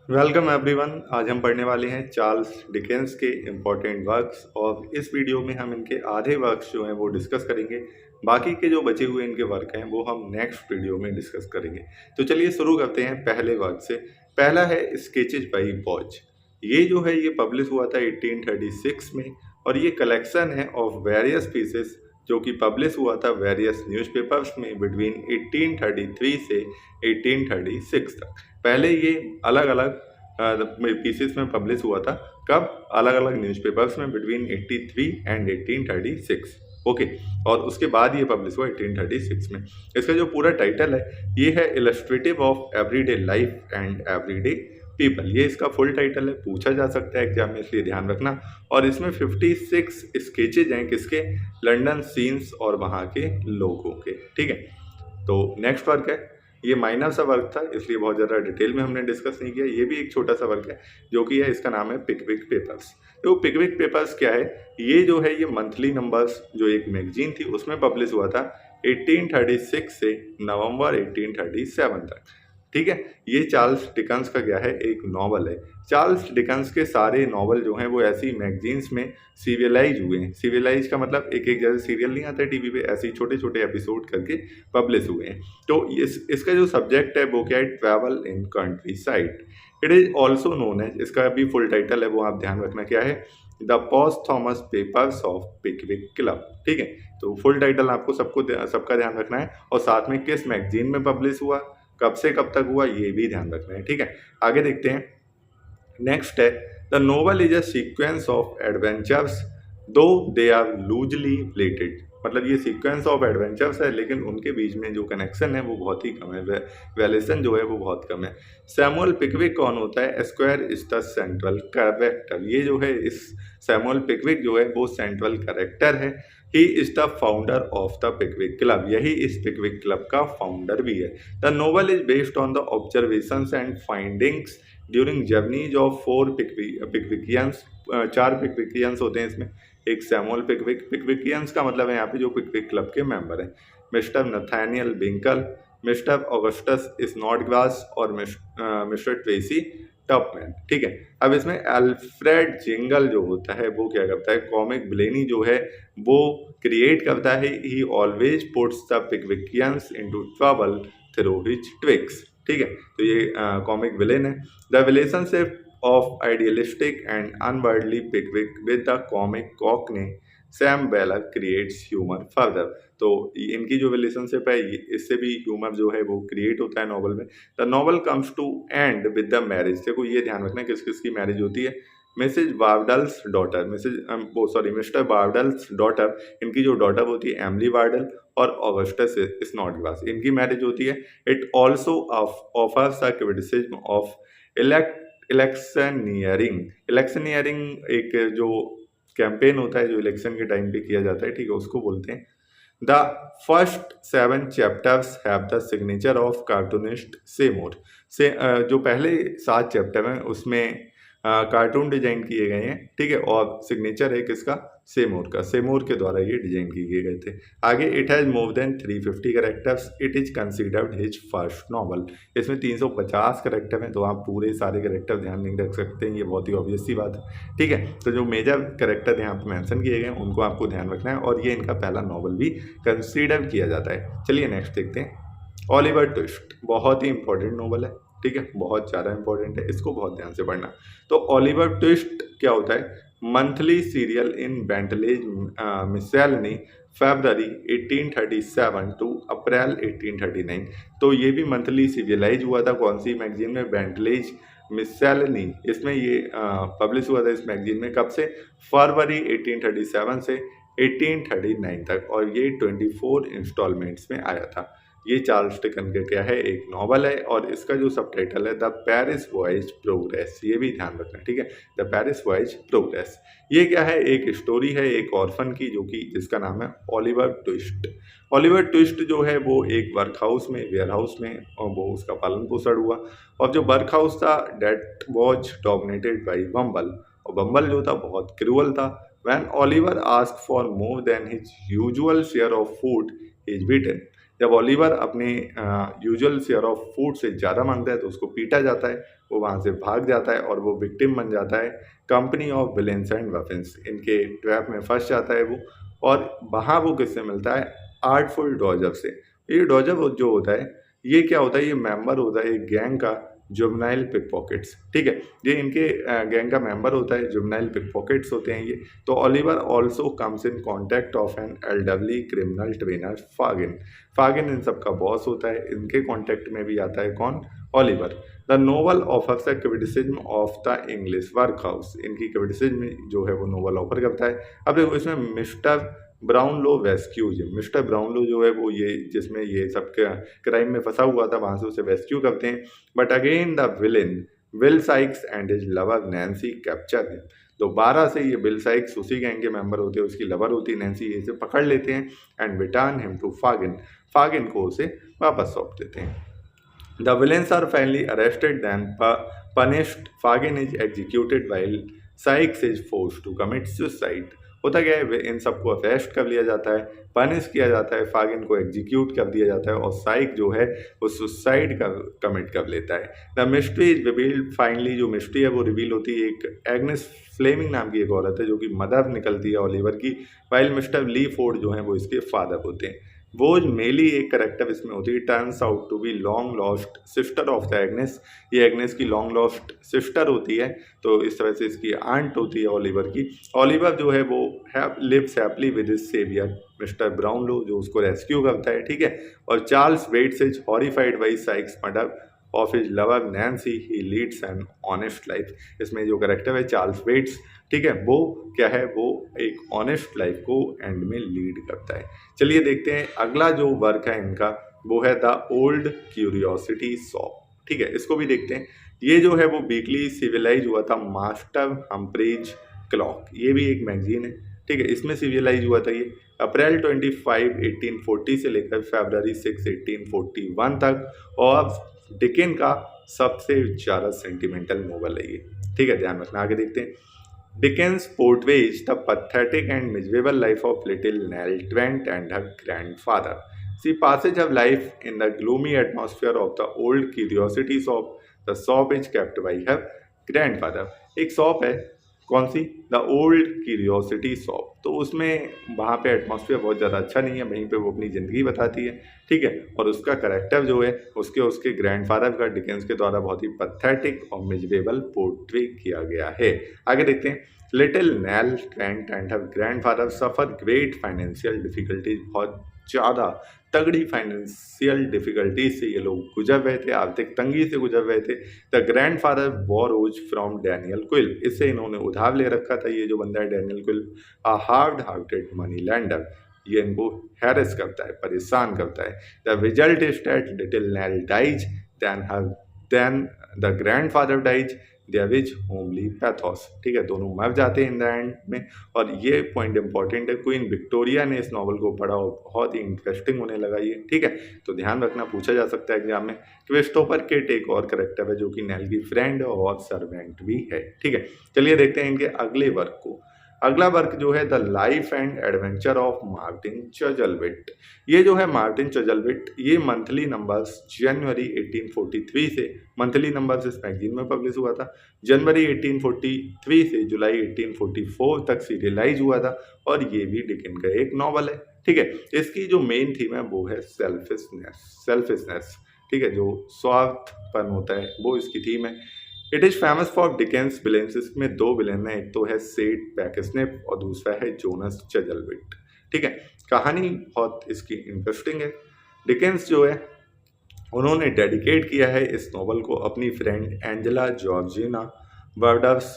Welcome everyone. आज हम पढ़ने वाले हैं चार्ल्स डिकेंस के इम्पोर्टेंट वर्क्स और इस वीडियो में हम इनके आधे वर्क्स जो हैं वो डिस्कस करेंगे। बाकी के जो बचे हुए इनके वर्क हैं वो हम नेक्स्ट वीडियो में डिस्कस करेंगे। तो चलिए शुरू करते हैं पहले वर्क से। पहला है स्केचेज बाई बॉज। ये जो है ये पब्लिश हुआ था 1836 में और ये कलेक्शन है ऑफ वेरियस पीसेस जो कि पब्लिश हुआ था वेरियस न्यूज़पेपर्स में बिटवीन 1833 से 1836 तक। पहले ये अलग अलग पीसेस में पब्लिश हुआ था। कब? अलग अलग न्यूज़पेपर्स में बिटवीन 83 एंड 1836। ओके। और उसके बाद ये पब्लिश हुआ 1836 में। इसका जो पूरा टाइटल है ये है illustrative of everyday life and everyday people. ये इसका फुल टाइटल है, पूछा जा सकता है एग्जाम में, इसलिए ध्यान रखना। और इसमें 56 स्केचेज हैं किसके? लंदन सीन्स और वहाँ के लोगों के। ठीक है। तो नेक्स्ट वर्क है, ये माइनर सा वर्क था इसलिए बहुत ज़्यादा डिटेल में हमने डिस्कस नहीं किया। ये भी एक छोटा सा वर्क है जो कि है, इसका नाम है पिकविक पेपर्स। तो पिकविक पेपर्स क्या है? ये जो है ये मंथली नंबर्स जो एक मैगजीन थी उसमें पब्लिश हुआ था 1836 से नवंबर 1837 तक। ठीक है। ये चार्ल्स डिकेंस का क्या है? एक नॉवल है। चार्ल्स डिकेंस के सारे नॉवल जो हैं वो ऐसी मैगजीन्स में सीरियलाइज हुए हैं। सीरियलाइज का मतलब एक एक जैसे सीरियल नहीं आता टीवी पे, ऐसे ही छोटे छोटे एपिसोड करके पब्लिश हुए हैं। तो इसका जो सब्जेक्ट है वो क्या है? Travel in countryside. It is also known as, इसका भी फुल टाइटल है वो आप ध्यान रखना क्या है, the posthumous papers of Pickwick club. ठीक है। तो फुल टाइटल आपको सबका ध्यान रखना है और साथ में किस मैगजीन में पब्लिश हुआ, कब से कब तक हुआ, ये भी ध्यान रखना है। ठीक है। आगे देखते हैं। नेक्स्ट है, the novel is a sequence of adventures दो दे आर लूजली रिलेटेड। मतलब ये सीक्वेंस ऑफ एडवेंचर्स है लेकिन उनके बीच में जो कनेक्शन है वो बहुत ही कम है, वेलेशन जो है वो बहुत कम है। सैमुअल पिकविक कौन होता है? Square is the central character. ये जो है इस सैमुअल पिकविक जो है वो सेंट्रल कैरेक्टर है। He is the founder of the Pickwick club. यही इस पिकविक क्लब का फाउंडर भी है। The novel is based on the observations and findings during journeys of four Pickwickians. चार पिकविकियंस होते हैं इसमें। एक सैमुअल पिकविक, पिकविकियंस का मतलब है यहाँ पे जो पिकविक क्लब के मेंबर हैं, मिस्टर नथानियल बिंकल, मिस्टर ऑगस्टस स्नॉडग्लास और मिस्टर ट्रेसी टॉपमैन। ठीक है। अब इसमें अल्फ्रेड जिंगल जो होता है वो क्या करता है? कॉमिक विलेनी जो है वो क्रिएट करता है। He always puts the Pickwickians into trouble through his tricks. ठीक है। तो ये कॉमिक विलेन है। The relationship of idealistic and unworldly Pickwick with the comic cockney Sam Weller creates humor further। तो इनकी जो रिलेशनशिप है इससे भी ह्यूमर जो है वो क्रिएट होता है नॉवल में। The novel comes to end with the marriage. देखो ये ध्यान रखना किस किस की मैरिज होती है। मिसेज वार्डल्स डॉटर, मिस्टर वार्डल्स डॉटर, इनकी जो डॉटर होती है एमली वार्डल और ऑगस्टस स्नॉडग्लास, इनकी मैरिज होती है। It also offers a criticism of electioneering. Electioneering एक जो कैंपेन होता है जो इलेक्शन के टाइम पे किया जाता है, ठीक है, उसको बोलते हैं। The first 7 chapters have the signature of cartoonist Seymour. से जो पहले 7 चैप्टर हैं उसमें कार्टून डिजाइन किए गए हैं। ठीक है। और सिग्नेचर है किसका? सेमोर का। सेमोर के द्वारा ये डिजाइन किए गए थे। आगे, it has more than 350 characters. It is considered his first novel. इसमें 350 कैरेक्टर हैं तो आप पूरे सारे कैरेक्टर ध्यान नहीं रख सकते हैं, ये बहुत ही ऑब्वियस सी बात है। ठीक है। तो जो मेजर कैरेक्टर यहाँ पे मेंशन किए गए हैं उनको आपको ध्यान रखना है और ये इनका पहला नॉवल भी कंसिडर किया जाता है। चलिए नेक्स्ट देखते हैं। ऑलिवर ट्विस्ट बहुत ही इंपॉर्टेंट नॉवल है। ठीक है, बहुत ज़्यादा इंपॉर्टेंट है, इसको बहुत ध्यान से पढ़ना। तो ऑलिवर ट्विस्ट क्या होता है? Monthly serial in Bentley's Miscellany February 1837 to April 1839। तो ये भी मंथली सीरियलाइज हुआ था कौन सी मैगजीन में? बेंटलेज मिसेलनी। इसमें ये पब्लिश हुआ था इस मैगजीन में। कब से? फरवरी 1837 से 1839 तक और ये 24 इंस्टॉलमेंट्स में आया था। ये चार्ल्स डिकन का क्या है? एक नॉवल है और इसका जो सबटाइटल है द पेरिस वॉयज प्रोग्रेस। ये भी ध्यान रखना। ठीक है। The Paris voyage progress. ये क्या है? एक स्टोरी है एक ऑर्फन की जो कि जिसका नाम है ऑलिवर ट्विस्ट। ऑलिवर ट्विस्ट जो है वो एक वर्क हाउस में, वेयर हाउस में, और वो उसका पालन पोषण हुआ। और जो वर्क हाउस था डेट वॉज डोमिनेटेड बाई बम्बल, और बम्बल जो था बहुत क्रूअल था। When Oliver asked for more than his usual share of food, he is beaten। जब ओलिवर अपने यूजुअल शेयर ऑफ फूड से ज़्यादा मांगता है तो उसको पीटा जाता है, वो वहाँ से भाग जाता है और वो विक्टिम बन जाता है company of villains and weapons, इनके ट्रैप में फंस जाता है वो। और वहाँ वो किससे मिलता है, आर्टफुल डॉजर से। ये डॉजर जो होता है, ये क्या होता है, ये मेंबर होता है एक गैंग का, जुवेनाइल पिक पॉकेट्स, ठीक है। ये इनके गैंग का मेंबर होता है, जुवेनाइल पिक पॉकेट्स होते हैं ये। तो Oliver also comes in contact of an elderly criminal trainer Fagin. Fagin इन सब का बॉस होता है, इनके कॉन्टैक्ट में भी आता है कौन, Oliver. The novel offers the criticism of the English work house, इनकी क्रिटिसिज्म जो है वो नोवल ऑफर करता है। अब देखो इसमें mister Brownlow rescues, mister Brownlow जो है वो ये जिसमें ये सब क्राइम में फंसा हुआ था, वहां से उसे रेस्क्यू करते हैं। But again the villain will Sikes and his lover Nancy capture him. दोबारा से ये बिल साइक्स उसी गैंग के मेंबर होते हैं, उसकी लवर होती है नैन्सी, इसे पकड़ लेते हैं एंड रिटर्न हिम टू फागिन, फागिन को उसे वापस सौंप देते हैं। The villains are finally arrested then punished. Fagin is executed while Sykes is forced to commit suicide. होता क्या है, इन सबको अरेस्ट कर लिया जाता है, पनिश किया जाता है, फागिन को एग्जीक्यूट कर दिया जाता है और साइक जो है वो सुसाइड कर कमिट कर लेता है। The mystery is revealed finally, जो मिस्ट्री है वो रिवील होती है। एक एग्नेस फ्लेमिंग नाम की एक औरत है जो कि मदर निकलती है ओलिवर की, वाइल मिस्टर ली फोर्ड जो है वो इसके फादर होते हैं। वो मेली एक करेक्टर इसमें होती है, turns out to be long lost sister of the Agnes. ये एग्नेस की लॉन्ग लॉस्ट सिस्टर होती है, तो इस तरह से इसकी आंट होती है ओलिवर की। ओलिवर जो है वो lives happily with his saviour Mister Brownlow, जो उसको रेस्क्यू करता है, ठीक है। और Charles Waits is horrified by Sikes murder of his lover Nancy, he leads an honest life. इसमें जो करेक्टर है चार्ल्स वेट्स, ठीक है, वो क्या है, वो एक ऑनेस्ट लाइफ को एंड में लीड करता है। चलिए देखते हैं अगला जो वर्क है इनका, वो है द ओल्ड क्यूरियोसिटी शॉप, ठीक है, इसको भी देखते हैं। ये जो है वो वीकली सिविलाइज हुआ था मास्टर हम्प्रीज क्लॉक, ये भी एक मैगजीन है, ठीक है, इसमें सिविलाइज हुआ था ये अप्रैल 25 1840 से लेकर फरवरी 6 1841 तक। और डिकेन का सबसे ज़्यादा सेंटिमेंटल नोवेल है ये, ठीक है, ध्यान रखना। आगे देखते हैं। Dickens portrays the pathetic and miserable life of little Nell Trent and her grandfather. She passes her life in the gloomy atmosphere of the old curiosity shop. The shop is kept by her grandfather. एक shop है, कौन सी, the old curiosity shop, तो उसमें वहाँ पे atmosphere बहुत ज़्यादा अच्छा नहीं है, वहीं पे वो अपनी ज़िंदगी बताती है, ठीक है। और उसका करेक्टर जो है उसके उसके ग्रैंडफादर का डिकेंस के द्वारा बहुत ही पथेटिक और मिजरेबल पोर्ट्रे किया गया है। आगे देखते हैं। Little nail Trent and her grandfather suffer great financial difficulties, बहुत ज़्यादा तगड़ी फाइनेंशियल डिफिकल्टीज से ये लोग गुजर रहे थे, आर्थिक तंगी से गुजर रहे थे। The grandfather borrows from Daniel Quilp, इससे इन्होंने उधार ले रखा था, ये जो बंदा है Daniel Quilp, a hard hearted money lender, ये इनको हैरेस करता है, परेशान करता है। The result is that little Nell dies, then the grandfather dies, there is homely pathos, ठीक है, दोनों मर जाते हैं इन द एंड में। और ये पॉइंट इंपॉर्टेंट है, क्वीन विक्टोरिया ने इस नॉवल को पढ़ा और बहुत ही इंटरेस्टिंग होने लगा ये, ठीक है, तो ध्यान रखना, पूछा जा सकता है एग्जाम में। क्रिस्टोफर केट एक और करेक्टर है जो कि नेल की फ्रेंड और सर्वेंट भी है, ठीक है। चलिए देखते हैं इनके अगले वर्क को। अगला वर्क जो है the life and adventure of Martin Chuzzlewit. ये जो है मार्टिन चजलविट, ये मंथली नंबर्स जनवरी 1843 से मंथली नंबर्स इस मैगजीन में पब्लिश हुआ था। जनवरी 1843 से जुलाई 1844 तक सीरियलाइज हुआ था और ये भी डिकेन का एक नॉवल है, ठीक है। इसकी जो मेन थीम है वो है सेल्फिशनेस, ठीक है, जो स्वार्थपन होता है वो इसकी थीम है। It is famous for Dickens villains, इसमें दो विलेन हैं, एक तो है सेड पैकेस्नेप और दूसरा है जोनस चजलविट, ठीक है। कहानी बहुत इसकी इंटरेस्टिंग है। डिकेंस जो है उन्होंने डेडिकेट किया है इस नॉवल को अपनी फ्रेंड एंजेला जॉर्जिना वर्डर्स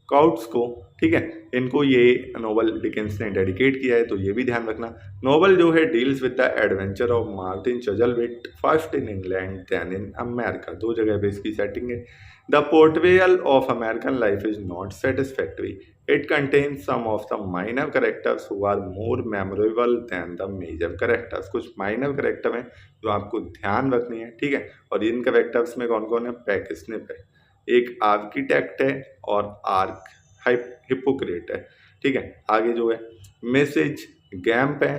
काउट्स को, ठीक है, इनको ये नॉवल डिकेंस ने डेडिकेट किया है, तो ये भी ध्यान रखना। नॉवल जो है deals with the adventure of Martin Chuzzlewit, first in England then in America, दो जगह पे इसकी सेटिंग है। The portrayal of American life is not satisfactory, it contains some of the minor characters who are more memorable than the major characters. कुछ minor character हैं जो आपको ध्यान रखनी है, ठीक है, और इन कैरेक्टर्स में कौन कौन है, पैकेस्नेप है, एक आर्किटेक्ट है और हिपोक्रेट है, ठीक है। आगे जो है मिसेज गैम्प है,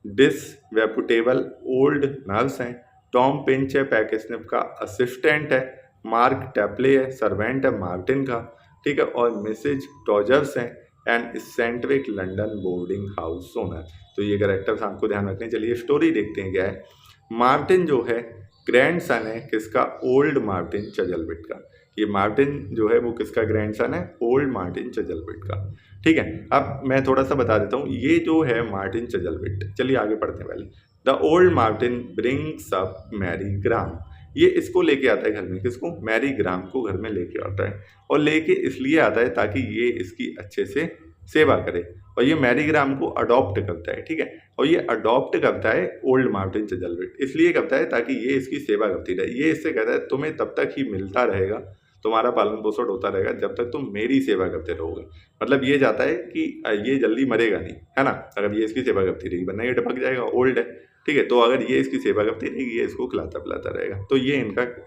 डिसरेपुटेबल ओल्ड नर्स हैं, टॉम पिंच है पैकेस्निप का असिस्टेंट है, मार्क टैपले है सर्वेंट है मार्टिन का, ठीक है, और मिसेज टॉजर्स हैं and centric London boarding house owner. तो ये कैरेक्टर्स आपको ध्यान रखने। चलिए स्टोरी देखते हैं क्या है। मार्टिन जो है ग्रैंडसन है किसका, ओल्ड मार्टिन चजलविट का। ये मार्टिन जो है वो किसका ग्रैंडसन है, ओल्ड मार्टिन चजलविट का, ठीक है। अब मैं थोड़ा सा बता देता हूँ, ये जो है मार्टिन चजलविट, चलिए आगे पढ़ते हैं पहले। The old Martin brings up Mary Graham, ये इसको लेके आता है घर में, किसको, मैरी ग्राम को घर में लेके आता है, और लेके इसलिए आता है ताकि ये इसकी अच्छे से सेवा करे, और ये मैरी ग्राम को अडॉप्ट करता है, ठीक है, और ये अडॉप्ट करता है ओल्ड मार्टिन चजलविट, इसलिए करता है ताकि ये इसकी सेवा करती रहे। ये इससे कहता है तुम्हें तब तक ही मिलता रहेगा, तुम्हारा पालन पोषण होता रहेगा जब तक तुम मेरी सेवा करते रहोगे। मतलब ये चाहता है कि ये जल्दी मरेगा नहीं, है ना, अगर ये इसकी सेवा करती रहेगी, वरना ये टपक जाएगा, ओल्ड है, ठीक है। तो अगर ये इसकी सेवा करती रहेगी, ये इसको खिलाता पिलाता रहेगा। तो ये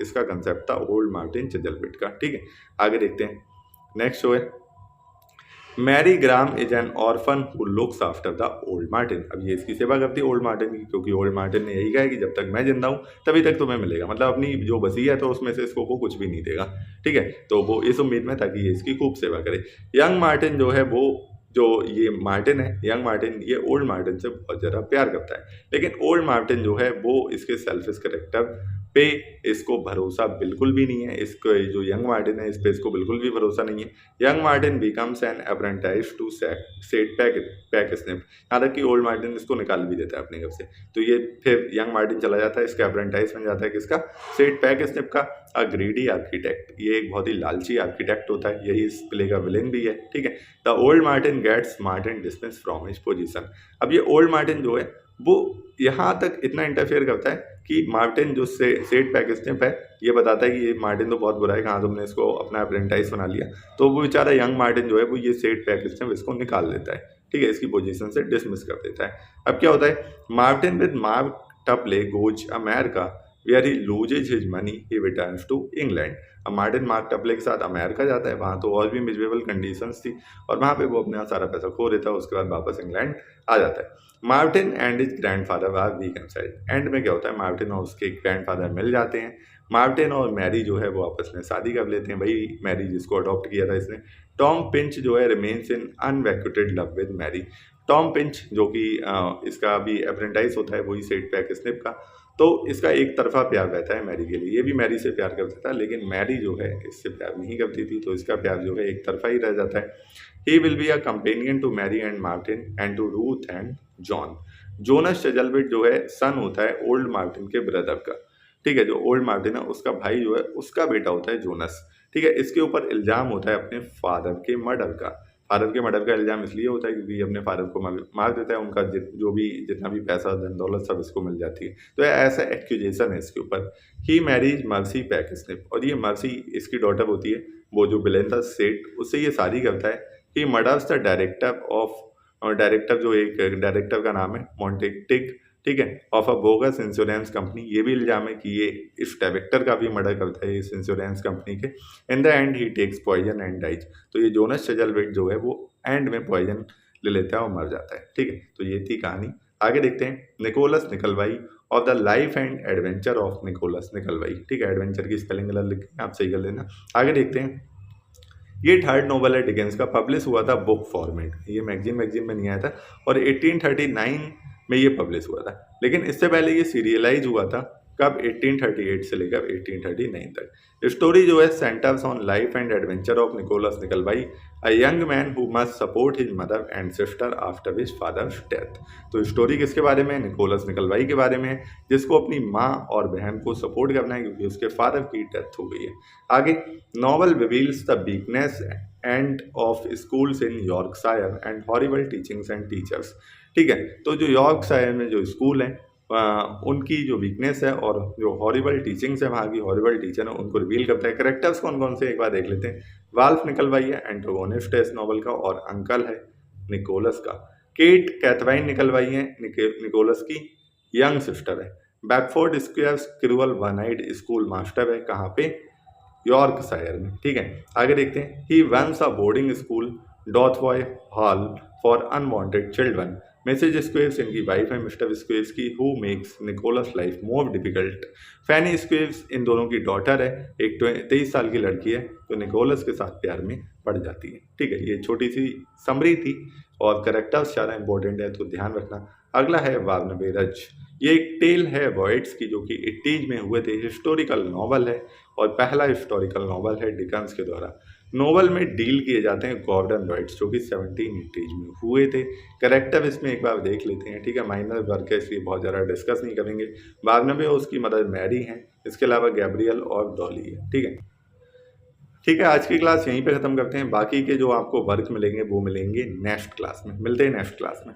इसका कंसेप्ट था ओल्ड मार्टिन चजलविट का, ठीक है। आगे देखते हैं, नेक्स्ट जो है Mary Graham is an orphan who looks after the old Martin. अब ये इसकी सेवा करती है ओल्ड मार्टिन की, क्योंकि ओल्ड मार्टिन ने यही कहा है कि जब तक मैं जिंदा हूँ तभी तक तुम्हें मिलेगा, मतलब अपनी जो वसीयत है तो उसमें से इसको कुछ भी नहीं देगा, ठीक है। तो वो इस उम्मीद में ताकि ये इसकी खूब सेवा करे। यंग मार्टिन जो है वो, जो ये मार्टिन है, यंग मार्टिन, ये ओल्ड मार्टिन से बहुत ज़्यादा प्यार करता है, लेकिन ओल्ड मार्टिन जो है वो इसके सेल्फिश कैरेक्टर पे इसको भरोसा बिल्कुल भी नहीं है। इसको जो यंग मार्टिन है इस पे इसको बिल्कुल भी भरोसा नहीं है। Young Martin becomes an apprentice to Seth Pecksniff, यहाँ तक कि ओल्ड मार्टिन इसको निकाल भी देता है अपने घर से। तो ये फिर यंग मार्टिन चला जाता है, इसका अप्रेंटिस बन जाता है किसका, सेट पैकेस्निप का। अ ग्रीडी आर्किटेक्ट, ये एक बहुत ही लालची आर्किटेक्ट होता है, यही इस प्ले का विलेन भी है, ठीक है। The old Martin gets Martin dismiss from his position. अब ये ओल्ड मार्टिन जो है वो यहाँ तक इतना इंटरफेयर करता है कि मार्टिन जो सेट पैकेस्निप है ये बताता है कि ये मार्टिन तो बहुत बुरा है, कहाँ तुमने इसको अपना अप्रेंटिस बना लिया। तो वो बेचारा यंग मार्टिन जो है वो ये सेट पैकेस्निप इसको निकाल देता है, ठीक है, इसकी पोजीशन से डिसमिस कर देता है। अब क्या होता है, Martin with Mark Tapley goes America where he loses his money, he returns to England. अब मार्टिन मार्क टपले के साथ अमेरिका जाता है, वहाँ तो और भी मिजरेबल कंडीशंस थी और वहाँ पे वो अपना सारा पैसा खो देता है, उसके बाद वापस इंग्लैंड आ जाता है। Martin and his grandfather are reconciled. End में क्या होता है, मार्टिन और उसके ग्रैंडफादर मिल जाते हैं। मार्टिन और मैरी जो है वो आपस में शादी कर लेते हैं, भाई मैरी जिसको अडॉप्ट किया था इसने। टॉम पिंच जो है remains in unrequited love with Mary. Tom Pinch जो कि इसका भी अप्रेंटिस होता है वही सेट पैकेस्निप का, तो इसका एक तरफा प्यार रहता है मैरी के लिए। ये भी मैरी से प्यार करता था, लेकिन मैरी जो है इससे प्यार नहीं करती थी, तो इसका प्यार जो है एक तरफा ही रह जाता है। He will be a companion to Mary and Martin and to Ruth and John. Jonas Chuzzlewit जो है सन होता है ओल्ड मार्टिन के ब्रदर का, ठीक है। जो ओल्ड मार्टिन है उसका भाई जो है उसका बेटा होता है जोनस, ठीक है। इसके ऊपर इल्ज़ाम होता है अपने फादर के मर्डर का। फादर के मर्डर का इल्ज़ाम इसलिए होता है क्योंकि अपने फादर को मार देता है, उनका जो भी जितना भी पैसा धन दौलत सब इसको मिल जाती है। तो ऐसा एक्यूजेशन है इसके ऊपर। ही मैरीज मर्सी पैकेस्निप, और ये मर्सी इसकी डॉटर होती है, वो जो विलेन था सेट उससे ये शादी करता है। He murders the director of, director जो एक डायरेक्टर का नाम है मॉन्टेक्टिक, ठीक है, of a bogus insurance company. ये भी इल्जाम है कि ये इस डायरेक्टर का भी मर्डर करता है इस इंश्योरेंस कंपनी के। In the end he takes poison and dies. तो ये जोनस चजलविट जो है वो एंड में पॉइजन ले लेता है और मर जाता है, ठीक है। तो ये थी कहानी। आगे देखते हैं Nicholas Nickleby of the life and adventure of Nicholas Nickleby, ठीक है। एडवेंचर की स्पेलिंग गलत लिख आप सही कर लेना। आगे देखते हैं, ये थर्ड नोवेल है डिकेंस का, पब्लिश हुआ था बुक फॉर्मेट, ये मैगजीन में नहीं आया था, और 1839 में ये पब्लिश हुआ था। लेकिन इससे पहले ये सीरियलाइज हुआ था कब, 1838 से लेकर 1839 तक। स्टोरी जो है centers on life and adventure of Nicholas Nickleby, a young man who must support his mother and sister after his father's death. तो स्टोरी किसके बारे में, निकोलस निकलवाई के बारे में, जिसको अपनी माँ और बहन को सपोर्ट करना है क्योंकि उसके फादर की डेथ हो गई है। आगे, novel reveals the weakness end of schools in Yorkshire and horrible teachings and teachers, ठीक है। तो जो यॉर्कशायर में जो स्कूल हैं उनकी जो वीकनेस है और जो हॉरिबल टीचिंग्स है वहाँ की हॉरिबल टीचर है उनको रिवील करता है। कैरेक्टर्स कौन कौन से एक बार देख लेते हैं। वाल्फ निकलवाई है, एंटोगोनिस्ट है इस नॉवल का और अंकल है निकोलस का। केट कैथवाइन निकलवाई है, निकोलस की यंग सिस्टर है। Wackford Squeers cruel one eyed school master है, कहाँ पे, यॉर्कशायर में, ठीक है। आगे देखते हैं, he once a boarding school Dotheboys Hall for unwanted children Mrs Squeers इनकी वाइफ है मिस्टर स्क्वेव्स की, who makes Nicholas life more difficult. Fanny Squeers इन दोनों की डॉटर है, एक 23 साल की लड़की है, तो निकोलस के साथ प्यार में पड़ जाती है। ठीक है, ये छोटी सी समरी थी और करेक्टर्स ज़्यादा इंपॉर्टेंट है तो ध्यान रखना। अगला है वार्नबेरज। ये एक टेल है वॉइड्स की जो कि 80s में हुए थे, हिस्टोरिकल नॉवल है और पहला हिस्टोरिकल नॉवल है डिकन्स के द्वारा। नॉवल में डील किए जाते हैं गॉर्डन रॉइड्स जो कि 1780s में हुए थे। करेक्टर इसमें एक बार देख लेते हैं। ठीक है, माइनर वर्क है इसलिए बहुत ज़्यादा डिस्कस नहीं करेंगे। बार्नबे और उसकी मदर मैरी हैं, इसके अलावा गैब्रियल और डॉली है। ठीक है, ठीक है, आज की क्लास यहीं पे ख़त्म करते हैं। बाकी के जो आपको वर्क मिलेंगे वो मिलेंगे नेक्स्ट क्लास में। मिलते हैं नेक्स्ट क्लास में।